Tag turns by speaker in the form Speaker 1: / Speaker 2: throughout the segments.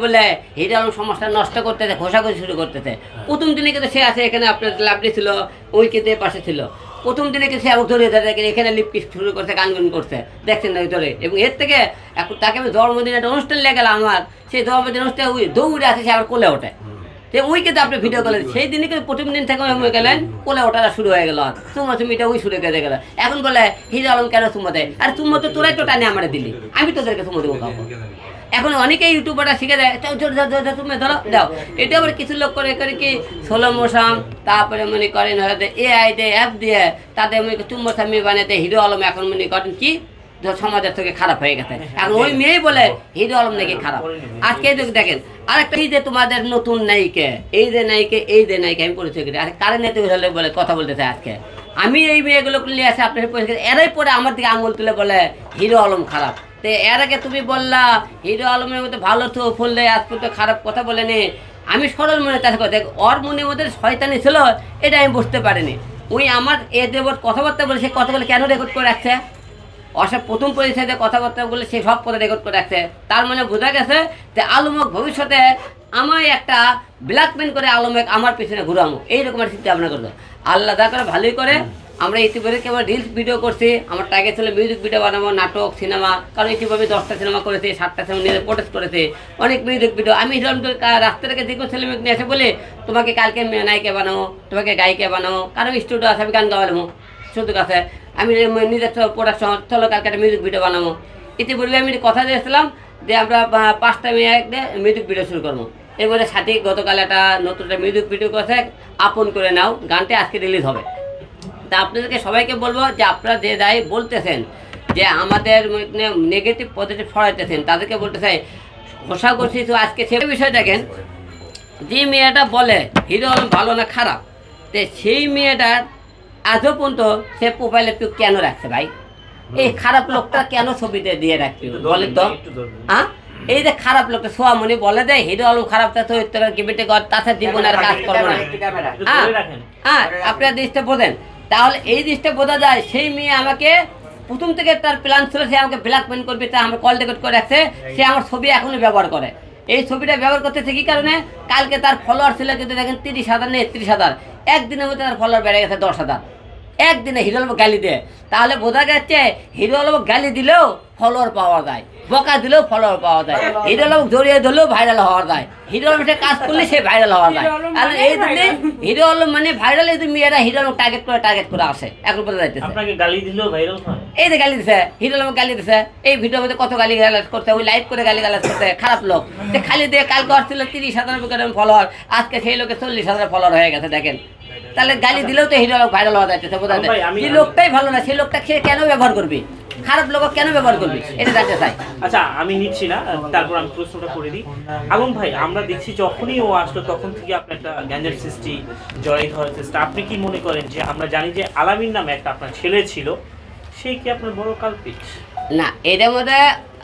Speaker 1: বলে হিরো আলম সমাজটা নষ্ট করতেছে, ঘোষাঘষি শুরু করতেছে। প্রথম দিনে কিন্তু সে আছে এখানে, আপনার লাভলি ছিল, ওই কিন্তু পাশে ছিল। প্রথম দিনে কিন্তু সে আমাকে ধরিয়ে ধরে এখানে লিপকিস শুরু করছে, গানগুন করছে, দেখছেন না ভিতরে। এবং এর থেকে এখন তাকে আমি জন্মদিন একটা অনুষ্ঠান লেগে গেলাম আমার, সেই জন্মদিন অনুষ্ঠানে ওই দৌড়ে আসে, সে আবার কোলে ওঠে। তো ওই কিন্তু আপনি ভিডিও করলেন, সেই দিনই কিন্তু প্রথম দিন থেকে হয়ে গেলেন, কোলে ওঠাটা শুরু হয়ে গেল, তোমার তুমিটা ওই শুরু করে গেল। এখন বলে হিরো আলম কেন চুমো দেয়? আর চুমো তো তোরাই তো টানে আমার দিলি, আমি তোদেরকে চুমো দেবো কাউকে। এখন অনেকেই ইউটিউবাররা শিখে দেয়, তুমি ধরো দাও। এটা আবার কিছু লোক করে করে কি সোলো মোশন, তারপরে মনে করেন হয়তো AI দিয়ে অ্যাপ দিয়ে তাদের মনে চুম্বর সামি বানাতে হিরো আলম এখন মনে করেন কি সমাজের থেকে খারাপ হয়ে গেছে। এখন ওই মেয়েই বলে হিরো আলম নাকি খারাপ। আজকে দেখেন আরেকটা, এই যে তোমাদের নতুন নায়িকা, এই যে নায়িকা আমি পরিচয় করি, আর কারেন্ট নেতে বলে কথা বলতেছে আজকে। আমি এই মেয়েগুলো নিয়ে আসে আপনার পরিচয়, এরাই পরে আমার দিকে আঙুল তুলে বলে হিরো আলম খারাপ। তো এর আগে তুমি বললা হিরো আলমের মধ্যে ভালো তো ফুললে, আজ পর্যন্ত খারাপ কথা বলেনি। আমি সরল মনে তার কথা, ওর মনের মধ্যে শয়তানি ছিল, এটা আমি বুঝতে পারিনি। ওই আমার এ দেবর কথাবার্তা বলে, সে কথাগুলো কেন রেকর্ড করে রাখছে? অসব প্রথম পরিচয়তে কথাবার্তা বলে সে সব কথা রেকর্ড করে রাখছে। তার মানে বোঝা গেছে যে আলমক ভবিষ্যতে আমায় একটা ব্ল্যাকমেল করে আলমেক আমার পিছনে ঘুরামো, এইরকম একটা চিন্তা ভাবনা করলো। আল্লাহ দা করে ভালোই করে আমরা ইউটিউবে কেবল রিলস ভিডিও করছি, আমার টার্গেট ছিল মিউজিক ভিডিও বানাবো, নাটক, সিনেমা। কারণ ইউটিউবে 10টা সিনেমা করেছি, 7টা সিনেমা নিয়ে প্রোটেস্ট করেছে, অনেক মিউজিক ভিডিও। আমি রাস্তা থেকে যে কোনো ছেলেমেয়ে নিয়ে এসে বলে তোমাকে কালকে নায়িকা বানাবো, তোমাকে গায়িকা বানাবো, কারণ স্টুডিও আছে, আমি গান গাওয়ালামো সুযোগ আছে। আমি নিজের প্রোডাকশন, চলো কালকে একটা মিউজিক ভিডিও বানাবো। ইতিপূর্বে আমি কথা দিয়েছিলাম যে আমরা 5টা মেয়ে মিউজিক ভিডিও শুরু করবো। এরপরে সাথে গতকাল একটা নতুন একটা মিউজিক ভিডিও করছে, আপন করে নাও, গানটা আজকে রিলিজ হবে। তা আপনাদেরকে সবাইকে বলবো যে আপনারা যে দায় বলতেছেন যে আমাদের নেগেটিভ পজিটিভ ছড়াইতেছেন, তাদেরকে বলতে চাই ঘোষা করছি। তো আজকে সে বিষয় দেখেন, যে মেয়েটা বলে হিরো আলম ভালো না খারাপ, তো সেই মেয়েটার আজও পর্যন্ত সে প্রোফাইলে তুই কেন রাখছে ভাই? এই খারাপ লোকটা কেন ছবিতে দিয়ে রাখবি বলে তো? হ্যাঁ, এই যে খারাপ লোকটা সোয়ামনি বলে দেয় হিরো আলম খারাপ, তা চরিত্র কিবিটে কর, তাছাড়া জীবন আর কাজ করবো না। হ্যাঁ, আপনার দৃষ্টি বোঝেন। তাহলে এই দৃষ্টি বোঝা যায় সেই মেয়ে আমাকে প্রথম থেকে তার প্ল্যান ছিল, সে আমাকে ব্ল্যাকমেল করবে, তা আমার কল রেকর্ড করে রাখছে, সে আমার ছবি এখনই ব্যবহার করে। এই ছবিটা ব্যবহার করতেছে কি কারণে? কালকে তার ফলোয়ার ছিল কিন্তু দেখেন 30,000 নেই 30,000, একদিনের মধ্যে তার ফলোয়ার বেড়ে গেছে 10,000 একদিনে। হিরো আলম গালি দেয়, তাহলে বোঝা যাচ্ছে হিরো আলম গালি দিলেও ফলোয়ার পাওয়া যায়, বকা দিলেও ফলোয়ার পাওয়া যায়, হিরো আলম জড়িয়ে ধরলেও ভাইরাল হওয়া যায়, হিরো আলম সে কাজ করলে সে ভাইরাল হওয়া যায়। কারণ এই জন্য হিরো আলম মানে ভাইরাল, এই মেয়েরা হিরো আলম টার্গেট করে আসে, এখন বোঝা যাচ্ছে।
Speaker 2: আপনাকে গালি দিলেও ভাইরাল হয়,
Speaker 1: এই যে গালি দিছে, হিরো আলম গালি দিছে, এই ভিডিওর মধ্যে কত গালি গালাজ করতে, ওই লাইভ করে গালি গালাজ করতে, খারাপ লোক। খালি দিয়ে কালকে আসছিল 30,000 ফলোয়ার, আজকে সেই লোকের 40,000 ফলোয়ার হয়ে গেছে দেখেন। তাহলে গালি দিলেও তো হিরো আলম ভাইরাল হওয়া যাচ্ছে, বোঝা যায়। যে লোকটাই ভালো না, সেই লোকটা খেয়ে কেন ব্যবহার করবি? খারাপ লোক কেন ব্যবহার করবি, এটা জানতে চাই।
Speaker 2: আচ্ছা, আমি নিচ্ছি না, তারপর আমি প্রশ্নটা করে দিই। আলম ভাই, আমরা দেখছি যখনই ও আসলো তখন থেকে আপনার একটা গ্যাঞ্জার সৃষ্টি, জয় ধরার চেষ্টা। আপনি কি মনে করেন যে আমরা জানি যে আলামিন নামে একটা আপনার ছেলে ছিল, সেই কি আপনার বড় কালপিট?
Speaker 1: না, এটার মধ্যে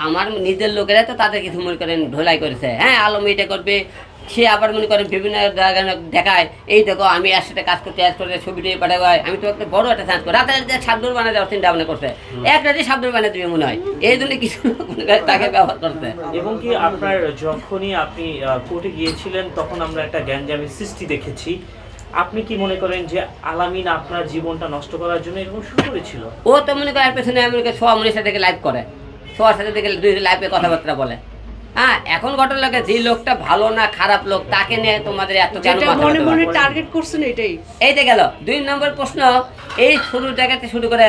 Speaker 1: আমার নিজের লোকেরা তো তাদের কিছু মনে করেন ঢোলাই করেছে। হ্যাঁ, আলম এটা করবে, সে আবার মনে করেন বিভিন্ন জায়গায় দেখায়, এই দেখো আমি এর সাথে কাজ করতে ছবি নিয়ে পাঠাবো, আমি তো একটা বড় একটা চান্স করি, রাতে সাবডোর বানিয়ে দেওয়ার চিন্তা ভাবনা করছে, এক রাতে সাবডোর বানিয়ে দেবে মনে হয়, এই জন্য কিছু তাকে ব্যবহার করতে।
Speaker 2: এবং কি আপনার যখনই আপনি কোর্টে গিয়েছিলেন তখন আমরা একটা গ্যাঞ্জামের সৃষ্টি দেখেছি। আপনি কি মনে করেন যে আলামিন আপনার জীবনটা নষ্ট করার জন্য এরকম শুরু করেছিল?
Speaker 1: ও তো মনে করে পেছনে আমি সোয়ামনির সাথে লাইভ করে, সোয়ার সাথে দেখে দুই লাইভে কথাবার্তা বলে। হ্যাঁ, এখন ঘটনা লাগে যে লোকটা ভালো না খারাপ লোক, তাকে নিয়ে তোমাদের এত কেন
Speaker 3: মনে মনে টার্গেট করছেন? এটাই
Speaker 1: এইতে গেল 2 নম্বর প্রশ্ন। এই শুরু জায়গাতে শুরু করে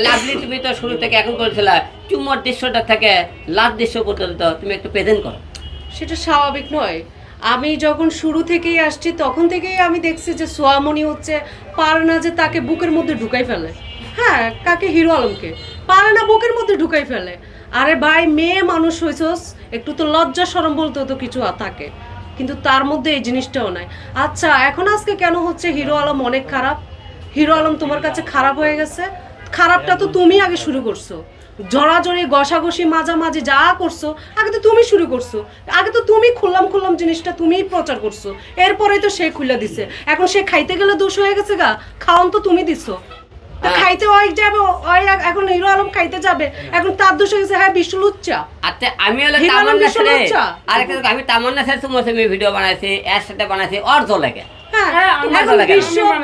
Speaker 1: লাভলি, তুমি তো শুরু থেকে এখন করেছিল চুম্বর দৃশ্যটা থেকে লাস্ট দৃশ্য পর্যন্ত তুমি একটু প্রেজেন্ট করো।
Speaker 3: সেটা স্বাভাবিক নয়? আমি যখন শুরু থেকেই আসছি তখন থেকেই আমি দেখছি যে সোয়ামনি হচ্ছে পারে না যে তাকে বুকের মধ্যে ঢুকাই ফেলে। হ্যাঁ, কাকে? হিরো আলমকে পারে না বুকের মধ্যে ঢুকাই ফেলে। আরে ভাই, মেয়ে মানুষ হয়েছস, একটু তো লজ্জা শরম বলতে তো কিছু থাকে, কিন্তু তার মধ্যে এই জিনিসটাও নাই। আচ্ছা, এখন আজকে কেন হচ্ছে হিরো আলম অনেক খারাপ? হিরো আলম তোমার কাছে খারাপ হয়ে গেছে? খারাপটা তো তুমি আগে শুরু করছো, জড়াজড়ি ঘষাঘষি মাঝামাঝি যা করছো আগে তো তুমি শুরু করছো, আগে তো তুমি খুললাম জিনিসটা তুমিই প্রচার করছো, এরপরেই তো সে খুলে দিছে। এখন সে খাইতে গেলে দোষ হয়ে গেছে গা, খাওয়ান তো তুমি দিছো। তা খাইতে ওই যাবে, ওই এখন হিরো আলম খাইতে যাবে, এখন তার দোষে গেছে হ্যাঁ বিশ্ব লুচ্চা।
Speaker 1: আচ্ছা আমি হলো
Speaker 3: হিরো আলম
Speaker 1: তামান্না
Speaker 3: বিশ্ব
Speaker 1: ছেড়ে
Speaker 3: লুচ্চা।
Speaker 1: আরেকটা আমি তামান্না ছেড়ে তোমার সঙ্গে ভিডিও বানাইছি, এর সাথে বানাইছি ওর লাগে
Speaker 3: হ্যাঁ, এখন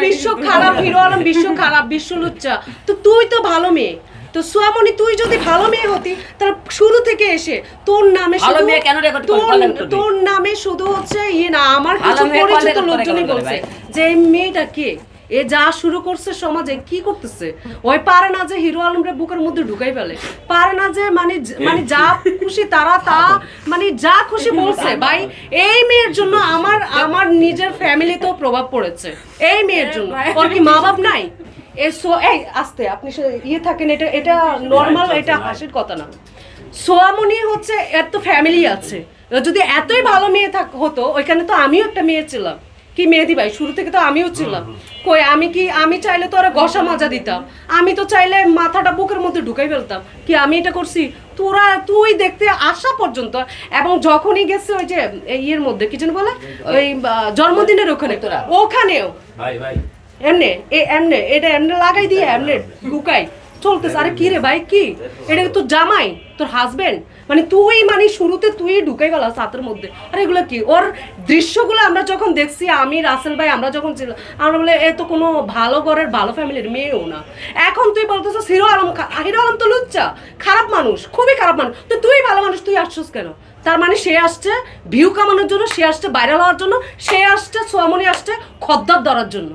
Speaker 3: বিশ্ব খারাপ, হিরো আলম বিশ্ব খারাপ, বিশ্ব লুচ্চা। তো তুই তো ভালো মেয়ে, তো সোয়ামণি তুই যদি ভালো মেয়ে হতি তাহলে শুরু থেকে এসে তোর নামে
Speaker 1: ভালো
Speaker 3: শুধু
Speaker 1: মেয়ে কেন record করে? বলেন তো
Speaker 3: তোর নামে শুধু হচ্ছে ইয়ে না, আমার
Speaker 1: ভালো
Speaker 3: কিছু
Speaker 1: মেয়ে
Speaker 3: পরিচিত
Speaker 1: record করে
Speaker 3: লোকজনই
Speaker 1: কেন
Speaker 3: বলছে
Speaker 1: ভাই?
Speaker 3: যে এই মেয়েটা কে, এ যা শুরু করছে সমাজে কি করতেছে, ওই পারে না যে হিরো আলমরে বুকের মধ্যে ঢুকাই ফেলে, পারে না যে মানে যা খুশি তারা তা মানে যা খুশি বলছে। ভাই এই মেয়ের জন্য আমার নিজের ফ্যামিলিতেও প্রভাব পড়েছে, এই মেয়ের জন্য। ওর কি মা বাপ নাই? এই আস্তে আপনি ইয়ে থাকেন, এটা নর্মাল, এটা হাসির কথা না। সোয়ামণি হচ্ছে এর তো ফ্যামিলি আছে, যদি এতই ভালো মেয়ে হতো, ওইখানে তো আমিও একটা মেয়ে ছিলাম, কি মেহেদি ভাই শুরু থেকে তো আমিও ছিলাম। কই আমি চাইলে তো ওরা ঘষা মাজা দিতাম, আমি তো চাইলে মাথাটা বুকের মধ্যে ঢুকাই ফেলতাম, কি আমি এটা করছি? তুই দেখতে আসা পর্যন্ত, এবং যখনই গেছে ওই যে ইয়ের মধ্যে কি যেন বলে ওই জন্মদিনের ওখানেও এমনে এটা এমনে লাগাই দিয়ে এমনে ঢুকাই চলতেছে। আরে কি রে ভাই, কি এটা তোর জামাই, তোর হাজবেন্ড, মানে তুই মানে শুরুতে তুই ঢুকাই গেল হাতের মধ্যে। আর এগুলো কি ওর দৃশ্যগুলো আমরা যখন দেখছি, আমি রাসেল ভাই আমরা যখন ছিল, আমরা বলে এ তো কোনো ভালো ঘরের ভালো ফ্যামিলির মেয়েও না। এখন তুই বলতেছিস হিরো আলম তো লুচ্চা, খারাপ মানুষ, খুবই খারাপ মানুষ। তো তুই ভালো মানুষ, তুই আসছিস কেন? তার মানে সে আসছে ভিউ কামানোর জন্য, সে আসছে ভাইরাল হওয়ার জন্য, সে আসছে সোয়ামণি আসছে খদ্দার ধরার জন্য।